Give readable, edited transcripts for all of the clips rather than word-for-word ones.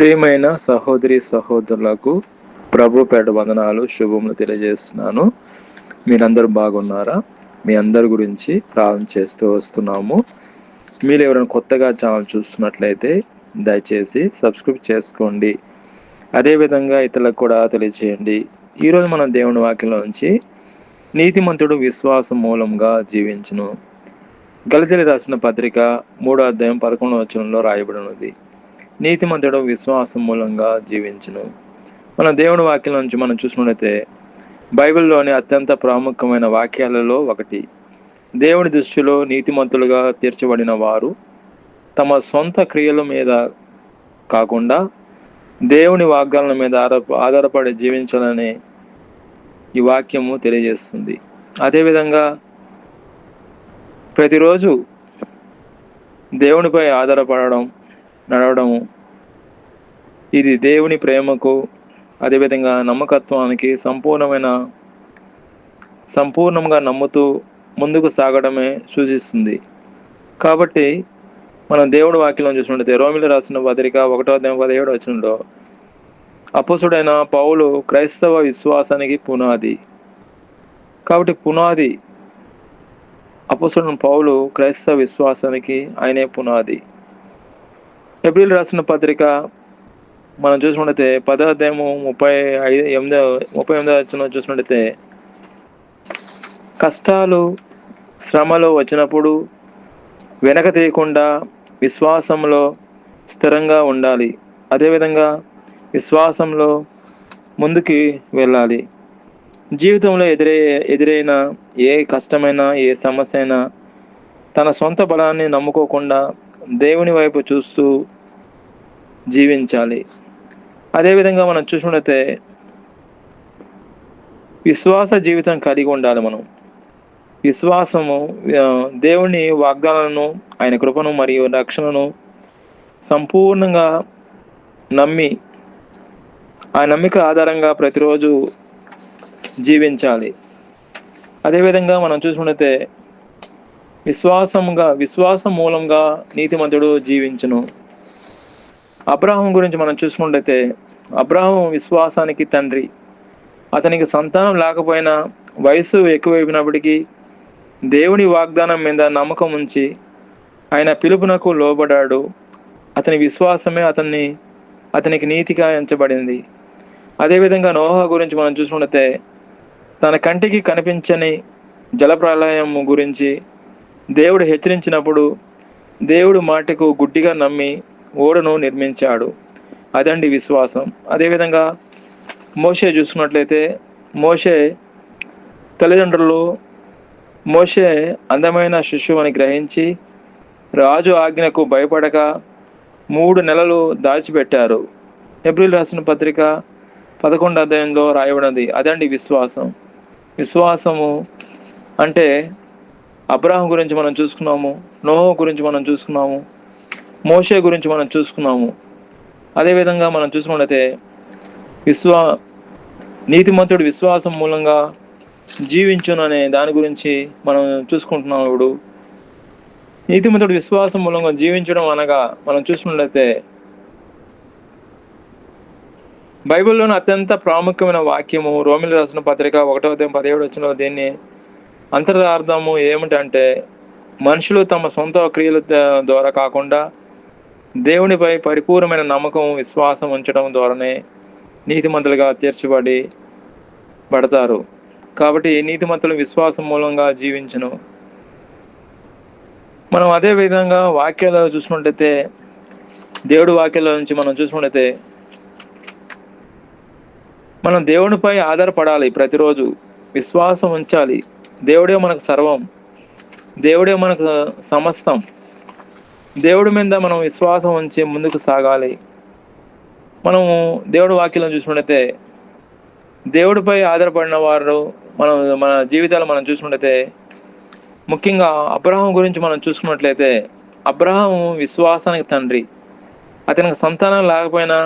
ప్రియమైన సహోదరి సహోదరులకు ప్రభు పేట వందనాలు శుభములు తెలియజేస్తున్నాను. మీరందరూ బాగున్నారా? మీ అందరి గురించి ప్రార్థన చేస్తూ వస్తున్నాము. మీరు ఎవరైనా కొత్తగా ఛానల్ చూస్తున్నట్లయితే దయచేసి సబ్స్క్రైబ్ చేసుకోండి. అదేవిధంగా ఇతరులకు కూడా తెలియచేయండి. ఈరోజు మనం దేవుని వాక్యంలో నుంచి నీతిమంతుడు విశ్వాసం మూలంగా జీవించును. గలతీయులకు రాసిన పత్రిక 3వ అధ్యాయం 11వ వచనంలో రాయబడి ఉన్నది. నీతిమంతుడు విశ్వాసం మూలంగా జీవించును. మన దేవుని వాక్యం నుంచి మనం చూసినట్లయితే బైబిల్లోని అత్యంత ప్రాముఖ్యమైన వాక్యాలలో ఒకటి. దేవుని దృష్టిలో నీతిమంతులుగా తీర్చబడిన వారు తమ సొంత క్రియల మీద కాకుండా దేవుని వాగ్దానాల మీద ఆధారపడి జీవించాలని ఈ వాక్యము తెలియజేస్తుంది. అదేవిధంగా ప్రతిరోజు దేవునిపై ఆధారపడడం, నడవడము ఇది దేవుని ప్రేమకు అదేవిధంగా నమ్మకత్వానికి సంపూర్ణంగా నమ్ముతూ ముందుకు సాగడమే సూచిస్తుంది. కాబట్టి మనం దేవుడి వాక్యంలో చూసినట్లయితే రోమిలకు రాసిన పత్రిక 1వ అధ్యాయం 17వ వచనంలో అపోస్తుడైన పౌలు క్రైస్తవ విశ్వాసానికి పునాది. కాబట్టి పునాది అపోస్తుడైన పౌలు క్రైస్తవ విశ్వాసానికి ఆయనే పునాది. హెబ్రీయులకు రాసిన పత్రిక మనం చూసినట్లయితే 10వ అధ్యాయము 38వ వచనం చూసినట్లయితే కష్టాలు శ్రమలు వచ్చినప్పుడు వెనక తీయకుండా విశ్వాసంలో స్థిరంగా ఉండాలి. అదేవిధంగా విశ్వాసంలో ముందుకి వెళ్ళాలి. జీవితంలో ఎదురైన ఏ కష్టమైనా ఏ సమస్య అయినా తన సొంత బలాన్ని నమ్ముకోకుండా దేవుని వైపు చూస్తూ జీవించాలి. అదేవిధంగా మనం చూసినట్లయితే విశ్వాస జీవితం కలిగి ఉండాలి. మనం విశ్వాసము దేవుని వాగ్దానాలను, ఆయన కృపను మరియు రక్షణను సంపూర్ణంగా నమ్మి ఆ నమ్మిక ఆధారంగా ప్రతిరోజు జీవించాలి. అదేవిధంగా మనం చూసుకుంటే విశ్వాసం మూలంగా నీతిమంతుడు జీవించును. అబ్రాహాం గురించి మనం చూసుకున్నట్లయితే అబ్రాహాం విశ్వాసానికి తండ్రి. అతనికి సంతానం లేకపోయినా వయసు ఎక్కువైపోయినప్పటికీ దేవుని వాగ్దానం మీద నమ్మకం ఉంచి ఆయన పిలుపునకు లోబడ్డాడు. అతని విశ్వాసమే అతనికి నీతిగా ఎంచబడింది. అదేవిధంగా నోహా గురించి మనం చూసుకుంటే తన కంటికి కనిపించని జలప్రళయం గురించి దేవుడు హెచ్చరించినప్పుడు దేవుడు మాటకు గుడ్డిగా నమ్మి ఓడను నిర్మించాడు. అదండి విశ్వాసం. అదేవిధంగా మోషే చూసుకున్నట్లయితే మోషే తల్లిదండ్రులు మోషే అందమైన శిశువు అని గ్రహించి రాజు ఆజ్ఞకు భయపడక 3 నెలలు దాచిపెట్టారు. హెబ్రీయులకు రాసిన పత్రిక 11వ అధ్యాయంలో రాయబడినది. అదండి విశ్వాసం. విశ్వాసము అంటే అబ్రాహాం గురించి మనం చూసుకున్నాము, నోహ గురించి మనం చూసుకున్నాము, మోషే గురించి మనం చూసుకున్నాము. అదేవిధంగా మనం చూసుకున్నట్లయితే నీతిమంతుడు విశ్వాసం మూలంగా జీవించును అనే దాని గురించి మనం చూసుకుంటున్నాం. ఇప్పుడు నీతిమంతుడు విశ్వాసం మూలంగా జీవించడం అనగా మనం చూసుకున్నట్లయితే బైబిల్లోని అత్యంత ప్రాముఖ్యమైన వాక్యము రోమిలకు రాసిన పత్రిక 1వ అధ్యాయం 17వ వచనంలో దీన్ని అంతరార్థము ఏమిటంటే మనుషులు తమ సొంత క్రియల ద్వారా కాకుండా దేవునిపై పరిపూర్ణమైన నమ్మకం విశ్వాసం ఉంచడం ద్వారానే నీతిమంతులుగా తీర్చబడతారు. కాబట్టి నీతిమంతులు విశ్వాసం మూలంగా జీవించును. మనం అదే విధంగా వాక్యాలు చూసుకున్నట్లయితే దేవుడి వాక్యాల నుంచి మనం చూసుకున్నట్లయితే మనం దేవునిపై ఆధారపడాలి. ప్రతిరోజు విశ్వాసం ఉంచాలి. దేవుడే మనకు సర్వం, దేవుడే మనకు సమస్తం. దేవుడి మీద మనం విశ్వాసం ఉంచి ముందుకు సాగాలి. మనము దేవుడి వాక్యాలను చూసుకున్నట్లయితే దేవుడిపై ఆధారపడిన వారు మన జీవితాలు మనం చూసుకున్నట్లయితే ముఖ్యంగా అబ్రాహాం గురించి మనం చూసుకున్నట్లయితే అబ్రాహాం విశ్వాసానికి తండ్రి. అతనికి సంతానం లేకపోయినా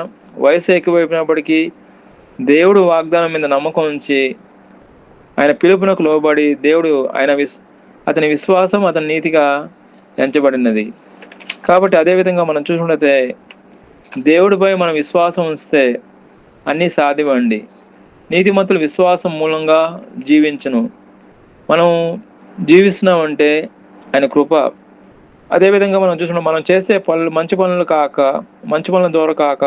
వయసు ఎక్కువైపోయినప్పటికీ దేవుడు వాగ్దానం మీద నమ్మకం ఉంచి ఆయన పిలుపునకు లోబడి దేవుడు అతని విశ్వాసం అతని నీతిగా ఎంచబడినది. కాబట్టి అదేవిధంగా మనం చూసుకుంటే దేవుడిపై మనం విశ్వాసం ఉంచితే అన్నీ సాధ్యమండి. నీతిమంతులు విశ్వాసం మూలంగా జీవించును. మనం జీవిస్తున్నామంటే ఆయన కృప. అదేవిధంగా మనం చూసినప్పుడు మనం చేసే పనులు మంచి పనుల ద్వారా కాక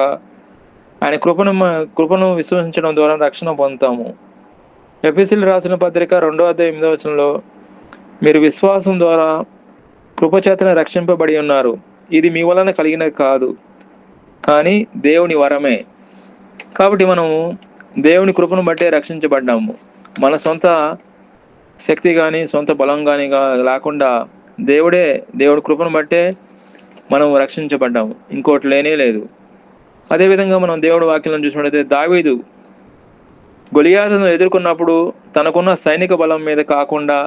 ఆయన కృపను విశ్వసించడం ద్వారా రక్షణ పొందుతాము. ఎఫెసీయులకు రాసిన పత్రిక 2:8 మీరు విశ్వాసం ద్వారా కృపచేతనే రక్షింపబడి ఉన్నారు. ఇది మీ వలన కలిగినది కాదు, కానీ దేవుని వరమే. కాబట్టి మనము దేవుని కృపను బట్టే రక్షించబడ్డాము. మన సొంత శక్తి కానీ సొంత బలం కానీ లేకుండా దేవుడి కృపను బట్టే మనం రక్షించబడ్డాము. ఇంకోటి లేనే లేదు. అదేవిధంగా మనం దేవుడి వాక్యం చూసినట్లయితే దావీదు గొలియాతును ఎదుర్కొన్నప్పుడు తనకున్న సైనిక బలం మీద కాకుండా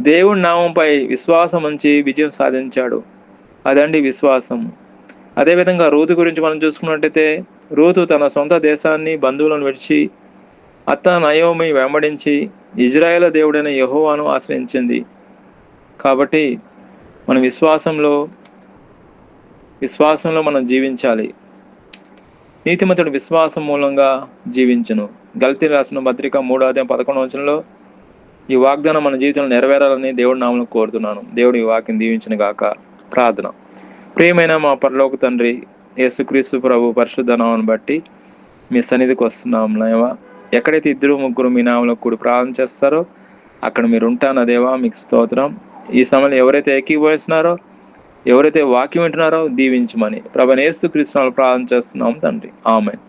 దేవుడి నామంపై విశ్వాసం ఉంచి విజయం సాధించాడు. అదండి విశ్వాసం. అదేవిధంగా రూతు గురించి మనం చూసుకున్నట్టయితే రూతు తన సొంత దేశాన్ని బంధువులను విడిచి అత్త నయోమి వెంబడించి ఇజ్రాయేలు దేవుడైన యెహోవాను ఆశ్రయించింది. కాబట్టి మన విశ్వాసంలో మనం జీవించాలి. నీతిమంతుడు విశ్వాసం మూలంగా జీవించును. గలతీయులకు రాసిన పత్రిక 3:11 ఈ వాగ్దానం మన జీవితంలో నెరవేరాలని దేవుడి నామములో కోరుతున్నాను. దేవుడు ఈ వాక్యం దీవించిన గాక. ప్రార్థన. ప్రియమైన మా పరలోక తండ్రి యేసుక్రీస్తు ప్రభు పరిశుద్ధ నామమును బట్టి మీ సన్నిధికి వస్తున్నాం దేవా. ఎక్కడైతే 2-3 మీ నామములో కూడి ప్రార్థన చేస్తారో అక్కడ మీరు ఉంటాను దేవా. మీకు స్తోత్రం. ఈ సమయంలో ఎవరైతే ఏకీభవిస్తున్నారో, ఎవరైతే వాక్యం వింటున్నారో దీవించమని ప్రభువైన యేసుక్రీస్తు నామములో ప్రార్థన చేస్తున్నాం తండ్రి. ఆమేన్.